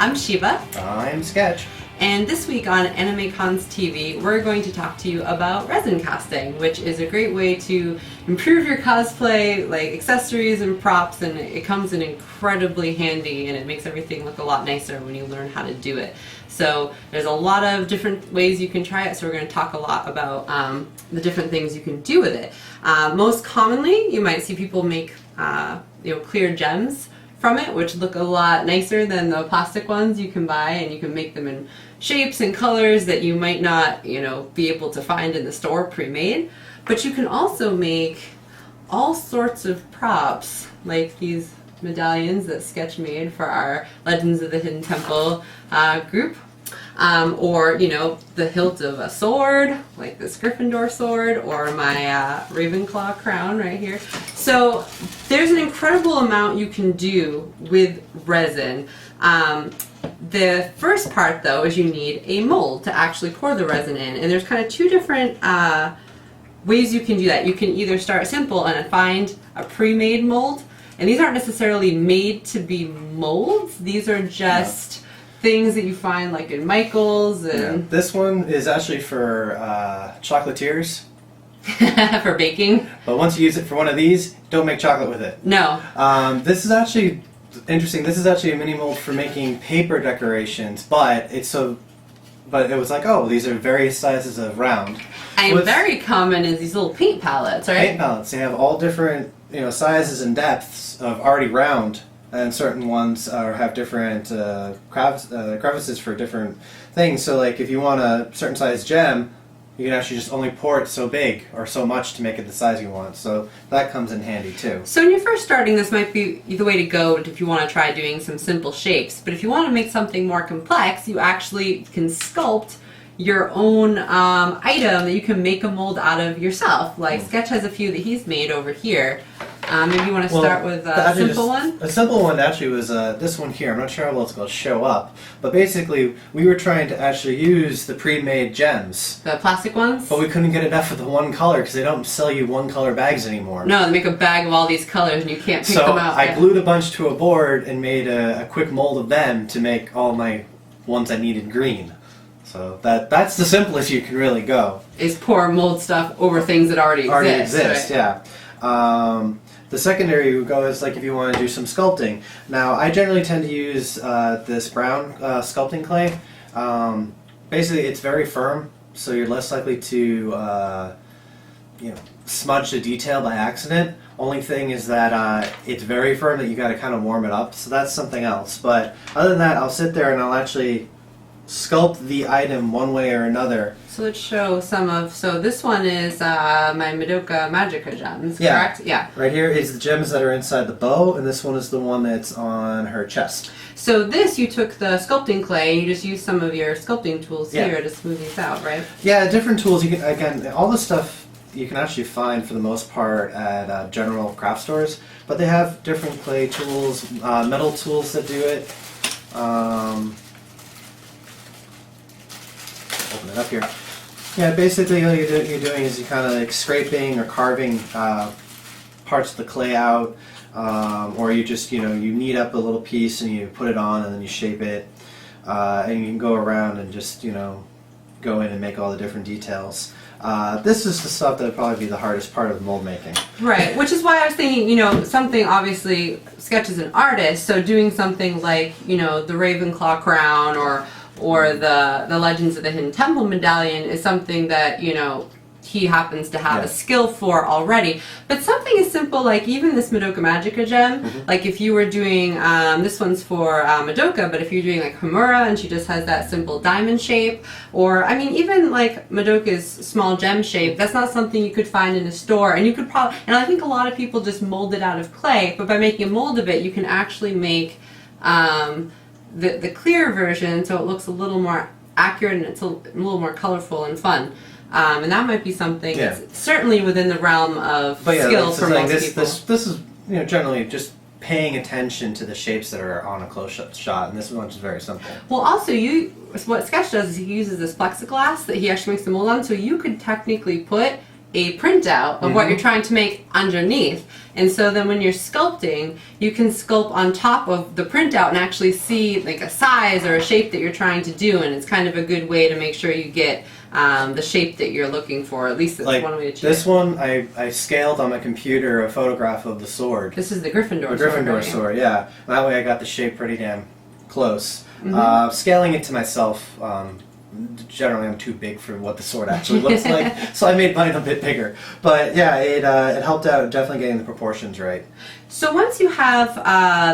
I'm Shiva. I'm Sketch. And this week on AnimeCons TV, we're going to talk to you about resin casting, which is a great way to improve your cosplay, like accessories and props, and it comes in incredibly handy and it makes everything look a lot nicer when you learn how to do it. So there's a lot of different ways you can try it, so we're going to talk a lot about the different things you can do with it. Most commonly, you might see people make clear gems from it, which look a lot nicer than the plastic ones you can buy, and you can make them in shapes and colors that you might not, be able to find in the store pre-made. But you can also make all sorts of props, like these medallions that Sketch made for our Legends of the Hidden Temple group. Or the hilt of a sword, like this Gryffindor sword, or my Ravenclaw crown right here. So there's an incredible amount you can do with resin. The first part, though, is you need a mold to actually pour the resin in, and there's kind of two different ways you can do that. You can either start simple and find a pre-made mold, and these aren't necessarily made to be molds. These are just things that you find like in Michael's. And this one is actually for chocolatiers. For baking. But once you use it for one of these, don't make chocolate with it. No. This is actually interesting. This is actually a mini mold for making paper decorations, but it was like, oh, these are various sizes of round. And very common is these little paint palettes, right? Paint palettes. They have all different sizes and depths of already round. And certain ones have different crevices for different things. So like if you want a certain size gem, you can actually just only pour it so big or so much to make it the size you want. So that comes in handy too. So when you're first starting, this might be the way to go if you want to try doing some simple shapes. But if you want to make something more complex, you actually can sculpt your own item that you can make a mold out of yourself. Like Sketch has a few that he's made over here. Maybe you want to start with a simple one? A simple one actually was this one here. I'm not sure how well it's going to show up. But basically, we were trying to actually use the pre-made gems. The plastic ones? But we couldn't get enough of the one color because they don't sell you one color bags anymore. No, they make a bag of all these colors and you can't pick them out. So I glued a bunch to a board and made a quick mold of them to make all my ones I needed green. So that's the simplest you can really go. Is pour mold stuff over things that already exist. Right? Yeah. The secondary would go is like if you want to do some sculpting. Now, I generally tend to use this brown sculpting clay. Basically, it's very firm, so you're less likely to smudge the detail by accident. Only thing is that it's very firm that you got to kind of warm it up, so that's something else. But other than that, I'll sit there and I'll actually sculpt the item one way or another. So let's show so this one is my Madoka Magica gems, correct? Yeah. Right here is the gems that are inside the bow, and this one is the one that's on her chest. So this, you took the sculpting clay and you just used some of your sculpting tools here to smooth these out, right? Yeah, different tools. You can, again, all the stuff you can actually find for the most part at general craft stores, but they have different clay tools, metal tools that do it. Open it up here. Yeah, basically all you're doing is you kind of like scraping or carving parts of the clay out, or you just you knead up a little piece and you put it on and then you shape it, and you can go around and just go in and make all the different details. This is the stuff that would probably be the hardest part of the mold making. Right, which is why I was thinking, something, obviously, Sketch is an artist, so doing something like, the Ravenclaw crown or the Legends of the Hidden Temple medallion is something that, he happens to have a skill for already. But something as simple like even this Madoka Magica gem, like if you were doing, this one's for Madoka, but if you're doing like Homura and she just has that simple diamond shape, or I mean even like Madoka's small gem shape, that's not something you could find in a store, and you could probably, and I think a lot of people just mold it out of clay, but by making a mold of it you can actually make the clear version so it looks a little more accurate and it's a little more colorful and fun. And that might be something that's certainly within the realm of skill for most people. This is generally just paying attention to the shapes that are on a close shot, and this one is very simple. Well, also what Sketch does is he uses this plexiglass that he actually makes the mold on, so you could technically put a printout of what you're trying to make underneath. And so then when you're sculpting, you can sculpt on top of the printout and actually see like a size or a shape that you're trying to do, and it's kind of a good way to make sure you get the shape that you're looking for. At least that's like one way to check. This one, I scaled on my computer a photograph of the sword. This is the Gryffindor sword. The Gryffindor sword, yeah. That way I got the shape pretty damn close. Scaling it to myself, generally I'm too big for what the sword actually looks like, so I made mine a bit bigger. But yeah, it helped out definitely getting the proportions right. So once you have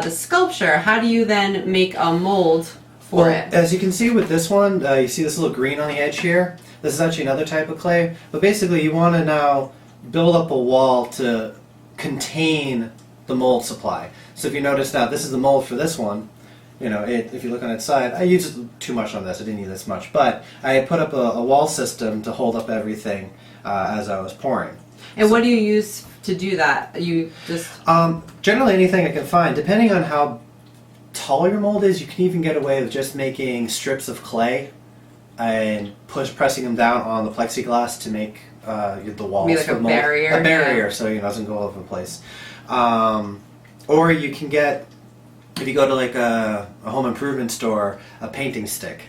the sculpture, how do you then make a mold for it? As you can see with this one, you see this little green on the edge here? This is actually another type of clay, but basically you want to now build up a wall to contain the mold supply. So if you notice now, this is the mold for this one. You know, if you look on its side, I used too much on this, I didn't need this much, but I put up a wall system to hold up everything as I was pouring. And what do you use to do that? You just... Generally anything I can find. Depending on how tall your mold is, you can even get away with just making strips of clay and pressing them down on the plexiglass to make the walls. Be like a barrier. A barrier, so it doesn't go all over the place. Or you can get, if you go to like a home improvement store, a painting stick.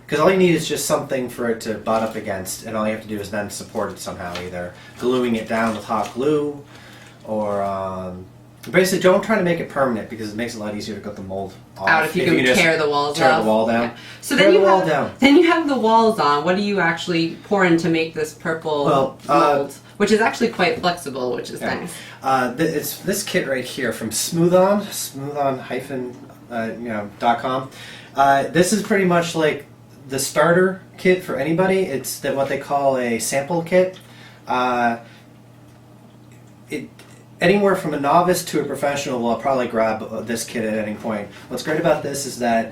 Because all you need is just something for it to butt up against, and all you have to do is then support it somehow, either gluing it down with hot glue, or basically don't try to make it permanent, because it makes it a lot easier to get the mold off. Out if you can tear the walls tear off. the wall down. Yeah. So then you Then you have the walls on. What do you actually pour in to make this purple mold? Which is actually quite flexible, which is nice. It's this kit right here from smoothon .com. This is pretty much like the starter kit for anybody. It's what they call a sample kit. Anywhere from a novice to a professional will probably grab this kit at any point. What's great about this is that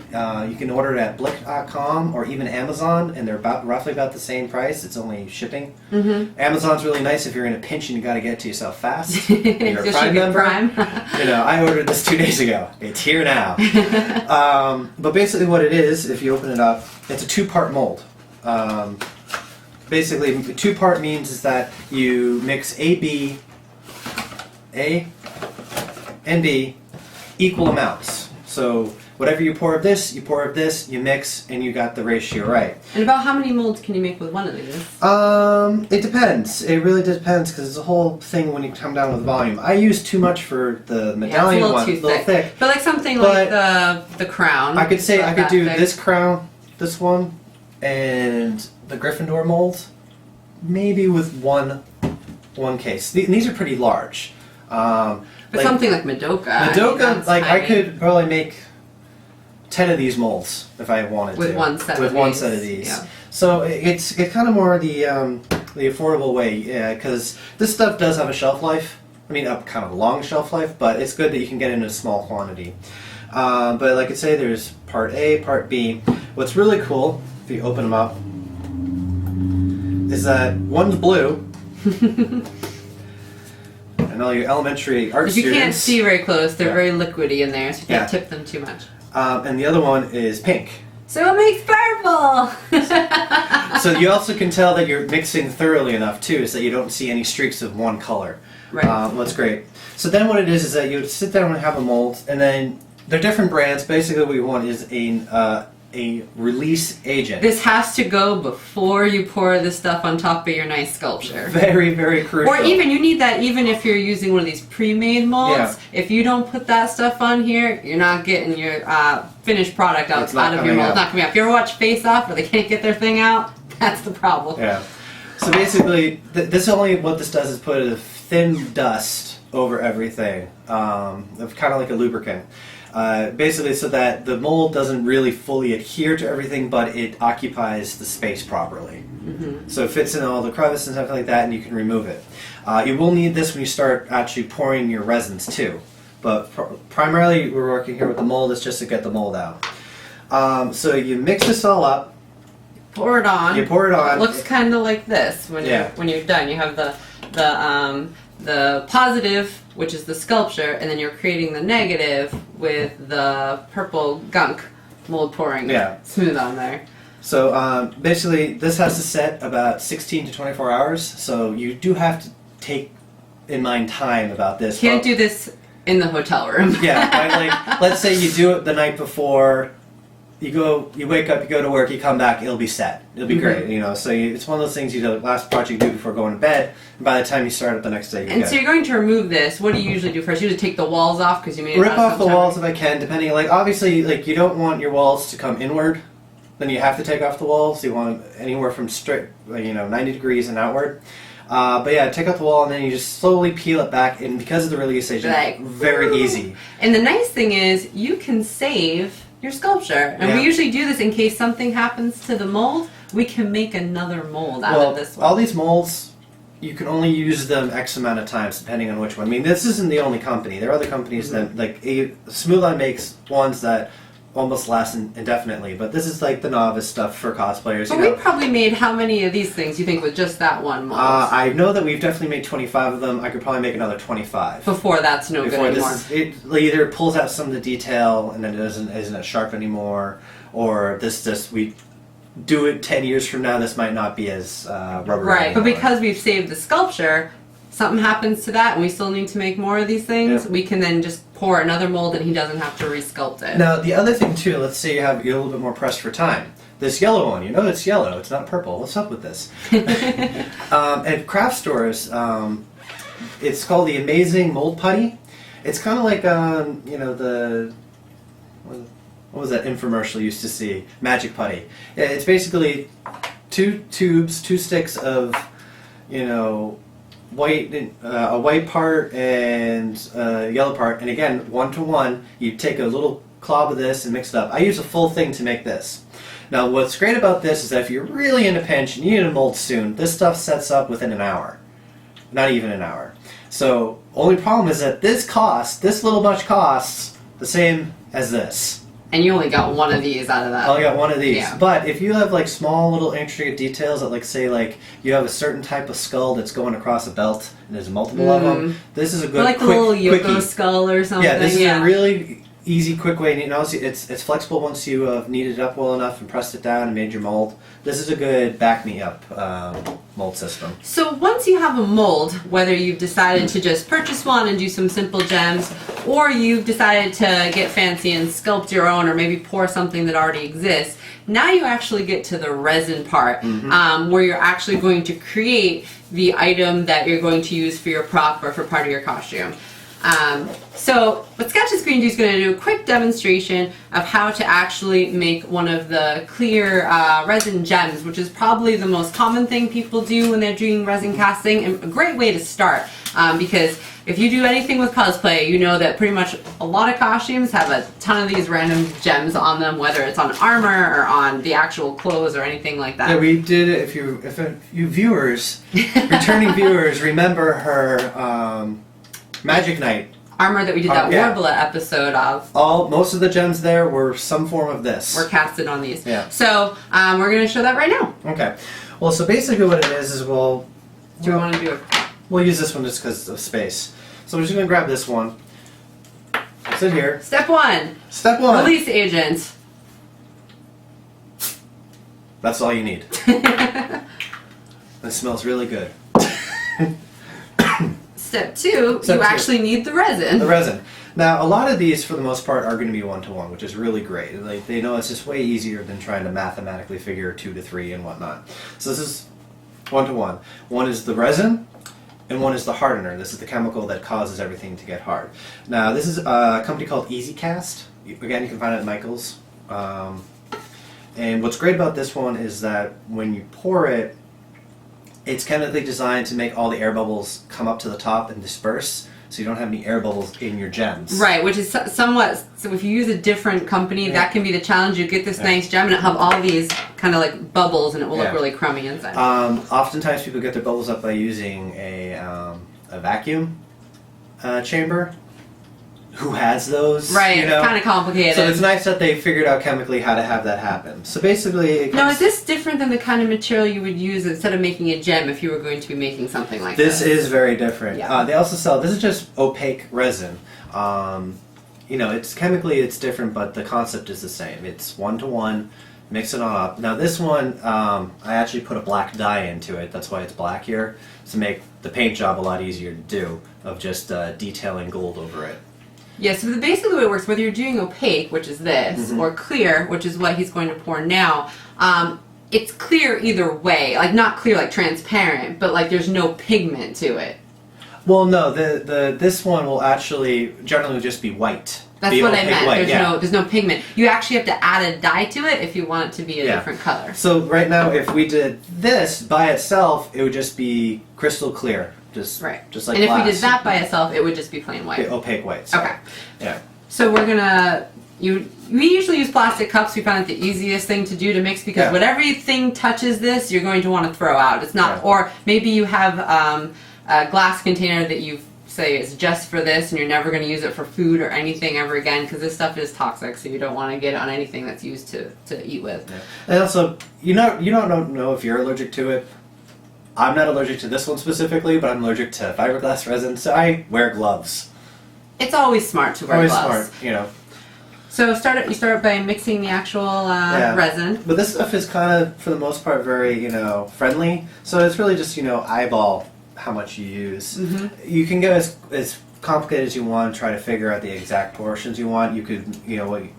you can order it at blick.com or even Amazon, and they're roughly about the same price. It's only shipping. Amazon's really nice if you're in a pinch and you got to get it to yourself fast. And you're a Prime member. I ordered this 2 days ago. It's here now. But basically what it is, if you open it up, it's a two-part mold. Basically, two-part means is that you mix A and B equal amounts. So whatever you pour of this, you mix, and you got the ratio right. And about how many molds can you make with one of these? It depends. It really depends, because it's a whole thing when you come down with volume. I use too much for the medallion one. It's a little thick. But like something like the crown. I could say I could do thick. this crown, this one, and the Gryffindor mold, maybe with one case. These are pretty large. But something like Madoka. I could probably make 10 of these molds if I wanted with to. One set of these. Yeah. So it's kind of more the affordable way, because this stuff does have a shelf life. I mean, a kind of long shelf life, but it's good that you can get it in a small quantity. But like I say, there's part A, part B. What's really cool, if you open them up, is that one's blue. And all your elementary art students. You can't see very close, they're very liquidy in there, so you can't tip them too much. And the other one is pink. So it makes purple! So you also can tell that you're mixing thoroughly enough too, so that you don't see any streaks of one color. Right. That's great. So then what it is that you sit down and have a mold, and then they're different brands. Basically what you want is a release agent. This has to go before you pour this stuff on top of your nice sculpture. Very, very crucial. Or even, you need that even if you're using one of these pre-made molds. Yeah. If you don't put that stuff on here, you're not getting your finished product out of your mold. It's not coming out. If you ever watch Face Off where they can't get their thing out, that's the problem. Yeah. So basically, what this does is put a thin dust over everything, kind of like a lubricant. Basically so that the mold doesn't really fully adhere to everything, but it occupies the space properly. So it fits in all the crevices and stuff like that, and you can remove it. You will need this when you start actually pouring your resins too. But primarily we're working here with the mold, it's just to get the mold out. So you mix this all up. Pour it on. You pour it on. It looks kind of like this when you're done. You have the positive, which is the sculpture, and then you're creating the negative with the purple gunk mold pouring smooth on there. So basically, this has to set about 16 to 24 hours. So you do have to take in mind time about this. Can't do this in the hotel room. Yeah, right? Like let's say you do it the night before. You wake up, you go to work, you come back, it'll be set. It'll be great, you know. So it's one of those things you do the last project you do before going to bed. And by the time you start it the next day, you're And good. so you're going to remove this. What do you usually do first? You usually take the walls off because you made it Rip off the sometime. walls if I can, depending. Like obviously, like you don't want your walls to come inward. Then you have to take off the walls. You want them anywhere from straight, 90 degrees and outward. But yeah, take out the wall and then you just slowly peel it back. And because of the release agent, Like, very easy. And the nice thing is you can save your sculpture. And we usually do this in case something happens to the mold. We can make another mold out of this one. All these molds, you can only use them X amount of times depending on which one. I mean, this isn't the only company. There are other companies that, like, Smooth On makes ones that almost last indefinitely, but this is like the novice stuff for cosplayers. But we probably made how many of these things you think with just that one mold? I know that we've definitely made 25 of them. I could probably make another 25. Before that's no good anymore. It either pulls out some of the detail and then it isn't as sharp anymore, or we do it 10 years from now, this might not be as rubbery. Right, but anymore. because we've saved the sculpture, something happens to that and we still need to make more of these things, we can then just pour another mold and he doesn't have to resculpt it. Now, the other thing too, let's say you're a little bit more pressed for time. This yellow one, it's yellow, it's not purple. What's up with this? At craft stores, it's called the Amazing Mold Putty. It's kind of like, what was that infomercial you used to see? Magic Putty. It's basically two sticks of, a white part and a yellow part, and again 1-to-1. You take a little clob of this and mix it up. I use a full thing to make this. Now, what's great about this is that if you're really in a pinch and you need a mold soon, this stuff sets up within an hour, not even an hour. So, only problem is that this little bunch costs the same as this. And you only got one of these out of that. I only got one of these. Yeah. But if you have like small little intricate details that say you have a certain type of skull that's going across a belt and there's multiple of them, this is a good like quick, a little Yoko quickie. skull or something. Yeah, this is a really easy, quick way. And obviously it's flexible once you have kneaded it up well enough and pressed it down and made your mold. This is a good back-me-up mold system. So once you have a mold, whether you've decided to just purchase one and do some simple gems, or you've decided to get fancy and sculpt your own, or maybe pour something that already exists, now you actually get to the resin part, where you're actually going to create the item that you're going to use for your prop or for part of your costume. So what Sketch is going to do is going to do a quick demonstration of how to actually make one of the clear resin gems, which is probably the most common thing people do when they're doing resin casting, and a great way to start, because if you do anything with cosplay, you know that pretty much a lot of costumes have a ton of these random gems on them, whether it's on armor or on the actual clothes or anything like that. Yeah, we did it. If you viewers, returning viewers, remember her Magic Knight armor that we did that Warbler episode of. Most of the gems there were some form of this. Were casted on these. Yeah. So we're going to show that right now. Okay. Well, so basically what it is Do we want to do it? We'll use this one just because of space. So we're just going to grab this one. Sit here. Step one. Step one. Release agent. That's all you need. It smells really good. Step two, Step you two. actually need the resin. The resin. Now, a lot of these, for the most part, are going to be 1-to-1, which is really great. Like, they know it's just way easier than trying to mathematically figure 2-to-3 and whatnot. So this is 1-to-1. One is the resin, and one is the hardener. This is the chemical that causes everything to get hard. Now, this is a company called EasyCast. Again, you can find it at Michael's. And what's great about this one is that when you pour it, it's chemically designed to make all the air bubbles come up to the top and disperse, so you don't have any air bubbles in your gems. Right, which is somewhat, so if you use a different company, that can be the challenge. You get this nice gem and it'll have all these kind of like bubbles and it will look really crummy inside. Oftentimes people get their bubbles up by using a vacuum chamber. Who has those? Right, it's kind of complicated. So it's nice that they figured out chemically how to have that happen. So basically... Now, is this different than the kind of material you would use instead of making a gem if you were going to be making something like this? This is very different. Yeah. They also sell... This is just opaque resin. It's chemically it's different, but the concept is the same. It's 1-to-1. mix it on up. Now this one, I actually put a black dye into it. That's why it's black here, to make the paint job a lot easier to do, of just detailing gold over it. Yeah, so basically the way it works, whether you're doing opaque, which is this, or clear, which is what he's going to pour now, it's clear either way. Like, not clear like transparent, but like there's no pigment to it. Well, no, this one will actually generally just be white. That's what I meant. There's no pigment. You actually have to add a dye to it if you want it to be a different color. So right now, if we did this by itself, it would just be crystal clear. Just like glass. And if we did that by itself, it would just be plain white. Opaque white. So, okay. Yeah. So we're gonna. We usually use plastic cups. We found it the easiest thing to do to mix because whatever thing touches this, you're going to want to throw out. It's not, or maybe you have a glass container that you say is just for this, and you're never going to use it for food or anything ever again because this stuff is toxic. So you don't want to get it on anything that's used to eat with. Yeah. And also, you don't know if you're allergic to it. I'm not allergic to this one specifically, but I'm allergic to fiberglass resin, so I wear gloves. It's always smart to wear gloves. Always smart, you know. So you start by mixing the actual resin. But this stuff is kind of, for the most part, very, friendly. So it's really just, eyeball how much you use. You can go as complicated as you want and try to figure out the exact portions you want. You could,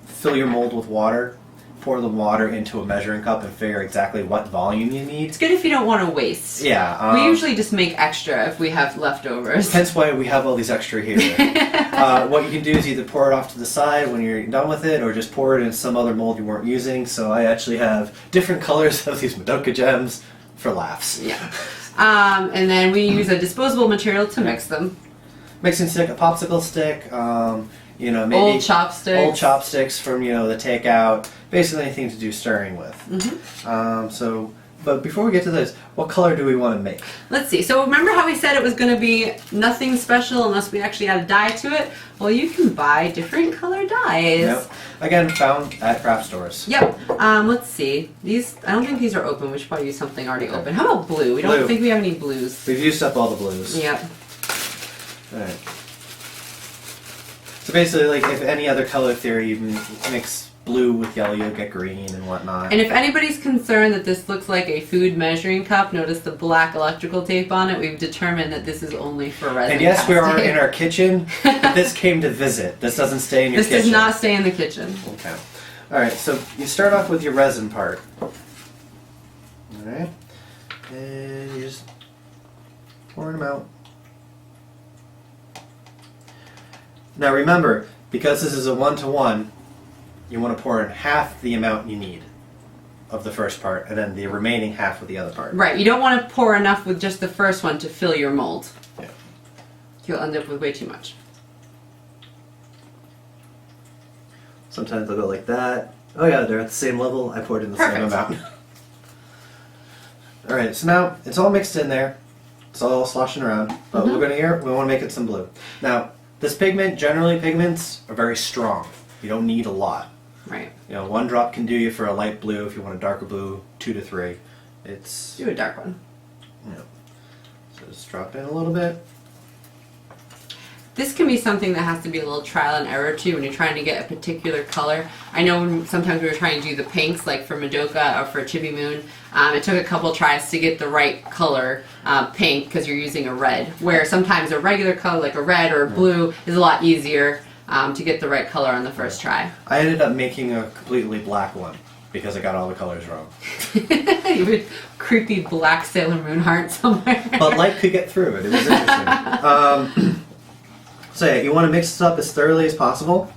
fill your mold with water, pour the water into a measuring cup and figure exactly what volume you need. It's good if you don't want to waste. Yeah. We usually just make extra if we have leftovers. Hence why we have all these extra here. What you can do is either pour it off to the side when you're done with it, or just pour it in some other mold you weren't using. So I actually have different colors of these Madoka gems for laughs. Yeah. And then we use a disposable material to mix them. Mixing stick, a popsicle stick, maybe old chopsticks. Old chopsticks from the takeout. Basically anything to do stirring with. But before we get to this, what color do we want to make? Let's see. So remember how we said it was going to be nothing special unless we actually add a dye to it? Well, you can buy different color dyes. Yep. Again, found at craft stores. Yep. Let's see. These, I don't think these are open. We should probably use something already open. How about blue? We don't think we have any blues. We've used up all the blues. Yep. Alright. So basically, like, if any other color theory, you mix blue with yellow, you'll get green and whatnot. And if anybody's concerned that this looks like a food measuring cup, notice the black electrical tape on it. We've determined that this is only for resin. And yes, we are in our kitchen, but this came to visit. This doesn't stay in your kitchen. This does not stay in the kitchen. Okay. Alright, so you start off with your resin part. Alright. And you just pour them out. Now remember, because this is a 1-to-1, you want to pour in half the amount you need of the first part, and then the remaining half of the other part. Right, you don't want to pour enough with just the first one to fill your mold. Yeah. You'll end up with way too much. Sometimes they'll go like that. Oh yeah, they're at the same level. I poured in the same amount. Alright, so now it's all mixed in there. It's all sloshing around. But we want to make it some blue. Now, this pigment, generally pigments are very strong. You don't need a lot. Right. 1 drop can do you for a light blue. If you want a darker blue, 2 to 3. It's... Do a dark one. So just drop in a little bit. This can be something that has to be a little trial and error too when you're trying to get a particular color. I know when sometimes we were trying to do the pinks, like for Madoka or for Chibi Moon, it took a couple tries to get the right color pink because you're using a red. Where sometimes a regular color like a red or a blue is a lot easier to get the right color on the first try. I ended up making a completely black one because I got all the colors wrong. You had creepy black Sailor Moon heart somewhere. But light could get through it. It was interesting. So yeah, you want to mix this up as thoroughly as possible.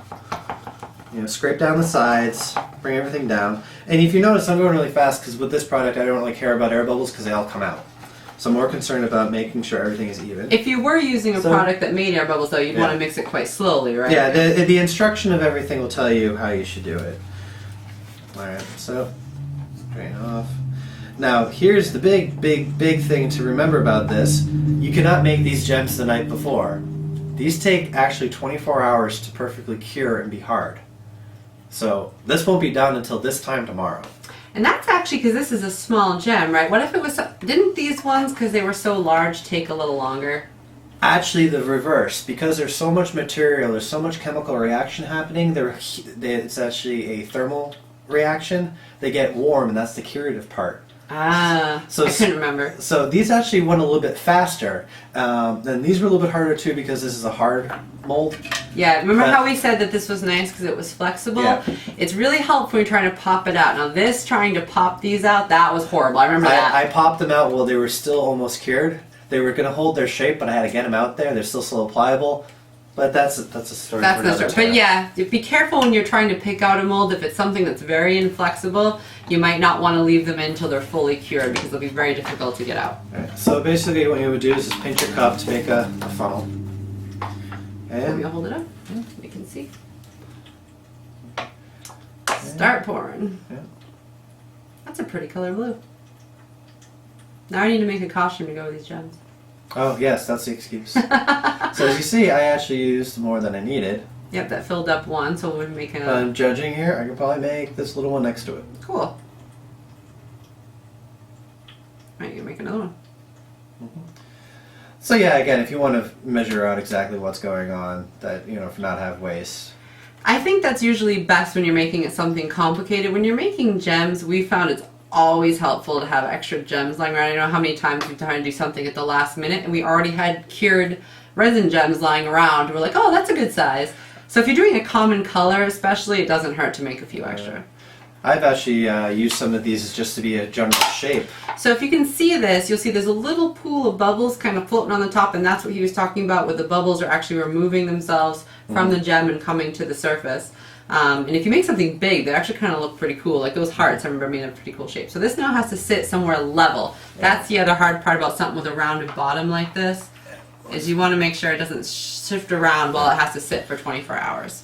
Scrape down the sides, bring everything down. And if you notice, I'm going really fast because with this product I don't really care about air bubbles because they all come out. So I'm more concerned about making sure everything is even. If you were using a product that made air bubbles though, you'd want to mix it quite slowly, right? Yeah, the instruction of everything will tell you how you should do it. Alright, so drain off. Now, here's the big thing to remember about this. You cannot make these gems the night before. These take actually 24 hours to perfectly cure and be hard. So this won't be done until this time tomorrow. And that's actually because this is a small gem, right? What if it was... Didn't these ones, because they were so large, take a little longer? Actually, the reverse. Because there's so much material, there's so much chemical reaction happening, it's actually a thermal reaction, they get warm, and that's the curative part. Ah, so I couldn't remember. So these actually went a little bit faster. Then these were a little bit harder too because this is a hard mold. Yeah, remember how we said that this was nice because it was flexible? Yeah. It's really helpful when you're trying to pop it out. Now this, trying to pop these out, that was horrible. I remember that. I popped them out while they were still almost cured. They were going to hold their shape, but I had to get them out there. They're still so pliable. But that's a story. That's for the another story. time. But yeah, be careful when you're trying to pick out a mold. If it's something that's very inflexible, you might not want to leave them in until they're fully cured because they'll be very difficult to get out. Right. So basically what you would do is just pinch your cup to make a funnel. Want me And to hold it up? Yeah, we can see. Start pouring. Yeah. That's a pretty color blue. Now I need to make a costume to go with these gems. oh yes, that's the excuse. So as you see, I actually used more than I needed. Yep, that filled up one, so we'll make a... I'm judging here. I could probably make this little one next to it. Cool. Alright, you make another one. So yeah, again, if you want to measure out exactly what's going on, that for not have waste. I think that's usually best when you're making it something complicated. When you're making gems, we found it's always helpful to have extra gems lying around. I don't know how many times we've tried to do something at the last minute and we already had cured resin gems lying around. We're like, oh, that's a good size. So if you're doing a common color especially, it doesn't hurt to make a few extra. I've actually used some of these just to be a general shape. So if you can see this, you'll see there's a little pool of bubbles kind of floating on the top, and that's what he was talking about, where the bubbles are actually removing themselves from the gem and coming to the surface. And if you make something big, they actually kind of look pretty cool. Like those hearts, I remember made a pretty cool shape. So this now has to sit somewhere level. That's the other hard part about something with a rounded bottom like this, is you want to make sure it doesn't shift around while it has to sit for 24 hours.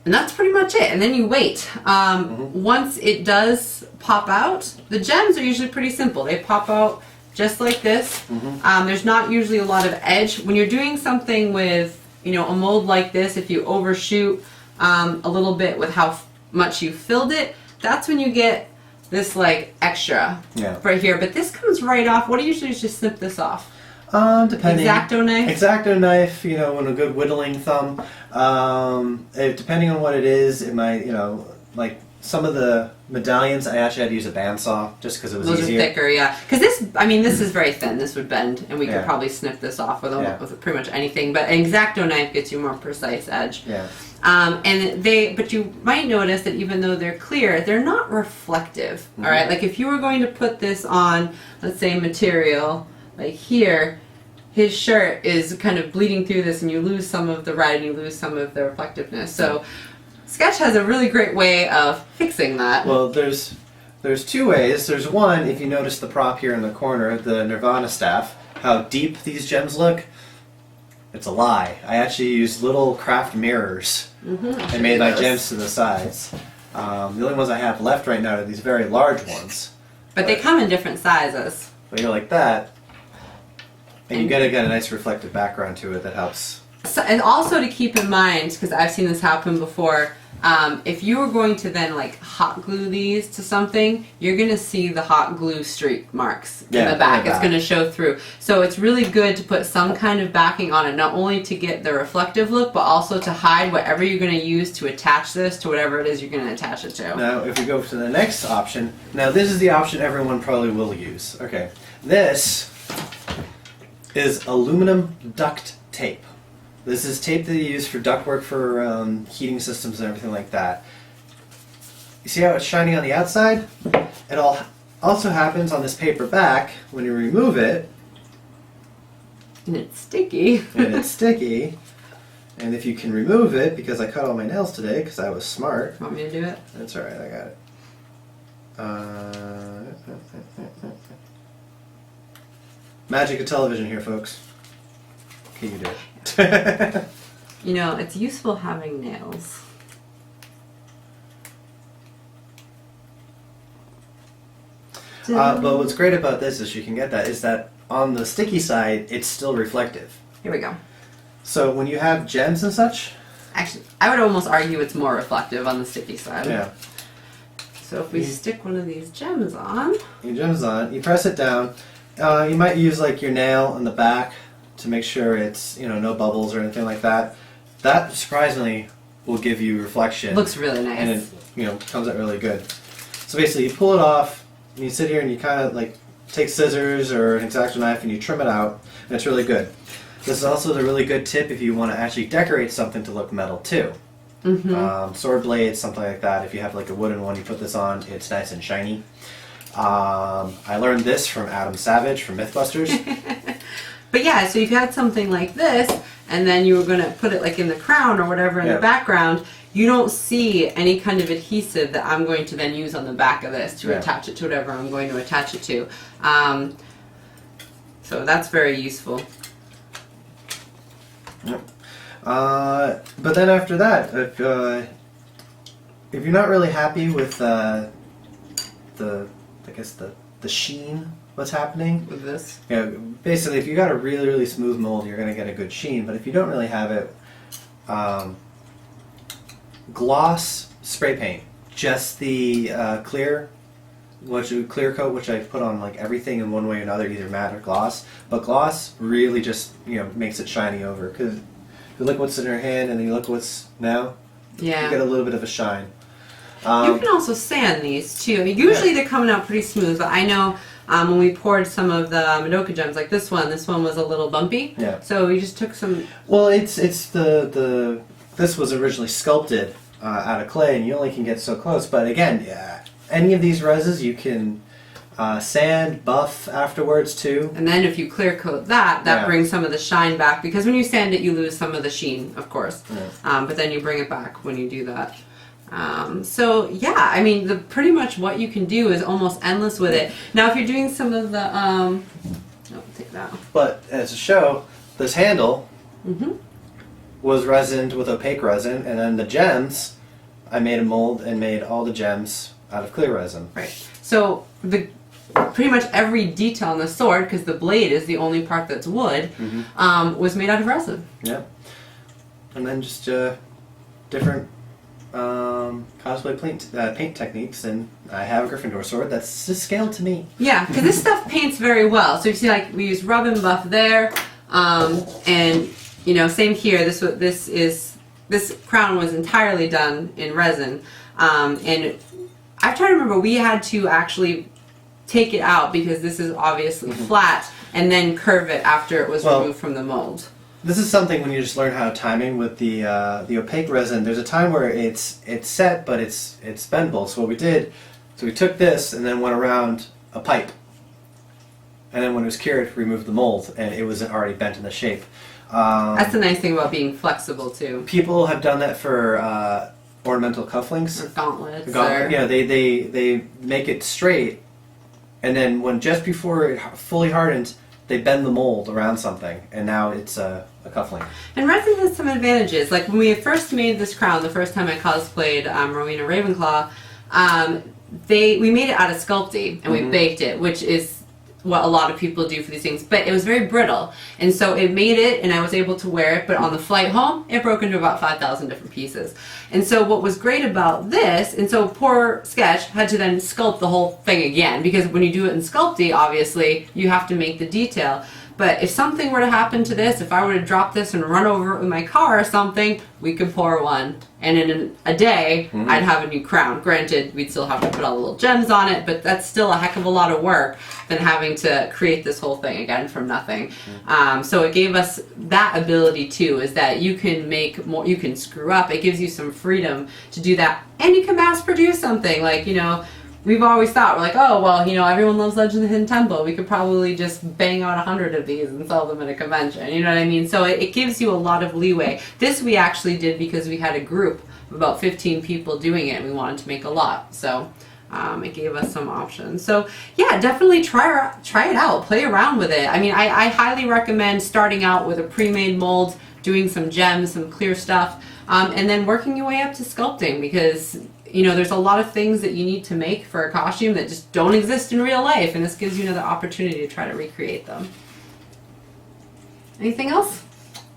And that's pretty much it. And then you wait. Once it does pop out, the gems are usually pretty simple. They pop out just like this. There's not usually a lot of edge. When you're doing something with, a mold like this, if you overshoot a little bit with how much you filled it, that's when you get this like extra right here. But this comes right off. What do you usually just snip this off? Depending. X-Acto knife? X-Acto knife, and a good whittling thumb. Depending on what it is, it might, like some of the medallions, I actually had to use a bandsaw just because it was Those easier. are thicker, yeah. Because this is very thin. This would bend, and we could Yeah. probably snip this off with pretty much anything. But an X-Acto knife gets you more precise edge. Yeah. But you might notice that even though they're clear, they're not reflective. All right, like if you were going to put this on, let's say, material like here, his shirt is kind of bleeding through this, and you lose some of the red, and you lose some of the reflectiveness. So Sketch has a really great way of fixing that. Well, there's two ways. There's one, if you notice the prop here in the corner, the Nirvana staff, how deep these gems look. It's a lie. I actually used little craft mirrors and made my gems to the sides. The only ones I have left right now are these very large ones. But they come in different sizes. But you're like that, and you get a nice reflective background to it that helps. So, and also to keep in mind, because I've seen this happen before, if you were going to then like hot glue these to something, you're going to see the hot glue streak marks in the back. It's going to show through. So it's really good to put some kind of backing on it, not only to get the reflective look, but also to hide whatever you're going to use to attach this to whatever it is you're going to attach it to. Now, if we go to the next option, now this is the option everyone probably will use. Okay, this is aluminum duct tape. This is tape that you use for ductwork for heating systems and everything like that. You see how it's shiny on the outside? It all also happens on this paper back when you remove it. And it's sticky. And it's sticky. And if you can remove it, because I cut all my nails today because I was smart. Want me to do it? That's alright, I got it. Magic of television here, folks. Okay, you do it. It's useful having nails. But what's great about this is you can get that is that on the sticky side, it's still reflective. Here we go. So when you have gems and such... Actually, I would almost argue it's more reflective on the sticky side. Yeah. So if we stick one of these gems on... Your gems on, you press it down. You might use like your nail in the back to make sure it's, no bubbles or anything like that. That surprisingly will give you reflection. Looks really nice. And it comes out really good. So basically you pull it off and you sit here and you kind of like take scissors or an X-Acto knife and you trim it out, and it's really good. This is also a really good tip if you want to actually decorate something to look metal too. Sword blades, something like that. If you have like a wooden one, you put this on, it's nice and shiny. I learned this from Adam Savage from Mythbusters. But yeah, so if you had something like this, and then you were going to put it like in the crown or whatever in the background, you don't see any kind of adhesive that I'm going to then use on the back of this to attach it to whatever I'm going to attach it to. So that's very useful. Yep. But then after that, if you're not really happy with the sheen, what's happening With this? Basically, if you got a really, really smooth mold, you're going to get a good sheen. But if you don't really have it, gloss spray paint, just the clear coat, which I put on like everything in one way or another, either matte or gloss. But gloss really just makes it shiny over, because if you look what's in your hand and then you look what's now, you get a little bit of a shine. You can also sand these too. Usually they're coming out pretty smooth, but I know when we poured some of the Madoka gems, like this one was a little bumpy. Yeah. So we just took some. Well, it's this was originally sculpted out of clay, and you only can get so close. But again, any of these resins you can sand, buff afterwards too. And then if you clear coat that brings some of the shine back, because when you sand it, you lose some of the sheen, of course. Yeah. But then you bring it back when you do that. So yeah, I mean, pretty much what you can do is almost endless with it. Now, if you're doing some of the, take that. But as a show, this handle was resined with opaque resin, and then the gems, I made a mold and made all the gems out of clear resin. Right. So pretty much every detail on the sword, because the blade is the only part that's wood, was made out of resin. Yeah. And then just different cosplay paint techniques, and I have a Gryffindor sword that's just scaled to me. Yeah, because this stuff paints very well. So you see, like, we use rub and buff there, and same here. This crown was entirely done in resin, and I'm trying to remember, we had to actually take it out because this is obviously flat, and then curve it after it was removed from the mold. This is something when you just learn how timing with the opaque resin. There's a time where it's set, but it's bendable. So what we did, we took this and then went around a pipe, and then when it was cured, removed the mold, and it was already bent in the shape. That's the nice thing about being flexible too. People have done that for ornamental cufflinks, or gauntlets. Yeah, they make it straight, and then just before it fully hardens, they bend the mold around something, and now it's a cufflink. And resin has some advantages. Like when we first made this crown, the first time I cosplayed Rowena Ravenclaw, we made it out of Sculpey, and we baked it, which is what a lot of people do for these things, but it was very brittle, and so it made it, and I was able to wear it, but on the flight home, it broke into about 5,000 different pieces. And so what was great about this, and so poor Sketch had to then sculpt the whole thing again, because when you do it in Sculpey, obviously, you have to make the detail. But if something were to happen to this, if I were to drop this and run over it with my car or something, we could pour one. And in a day, I'd have a new crown. Granted, we'd still have to put all the little gems on it, but that's still a heck of a lot of work than having to create this whole thing again from nothing. So it gave us that ability too, is that you can make more, you can screw up. It gives you some freedom to do that. And you can mass produce something like, we've always thought, we're like, oh, well, everyone loves Legend of the Hidden Temple. We could probably just bang out 100 of these and sell them at a convention. You know what I mean? So it gives you a lot of leeway. This we actually did because we had a group of about 15 people doing it, and we wanted to make a lot. So it gave us some options. So yeah, definitely try it out. Play around with it. I mean, I highly recommend starting out with a pre-made mold, doing some gems, some clear stuff, and then working your way up to sculpting, because there's a lot of things that you need to make for a costume that just don't exist in real life, and this gives you another opportunity to try to recreate them. Anything else?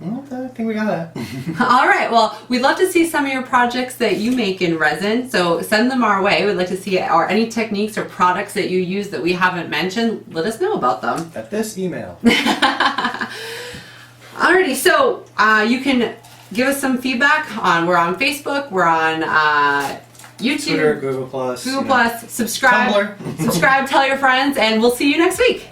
Well, I think we got it. All right, well, we'd love to see some of your projects that you make in resin, so send them our way. We'd like to see or any techniques or products that you use that we haven't mentioned. Let us know about them. At this email. Alrighty, so you can give us some feedback we're on Facebook, we're on YouTube, Twitter, Google Plus, Subscribe, Tumblr. subscribe, tell your friends, and we'll see you next week.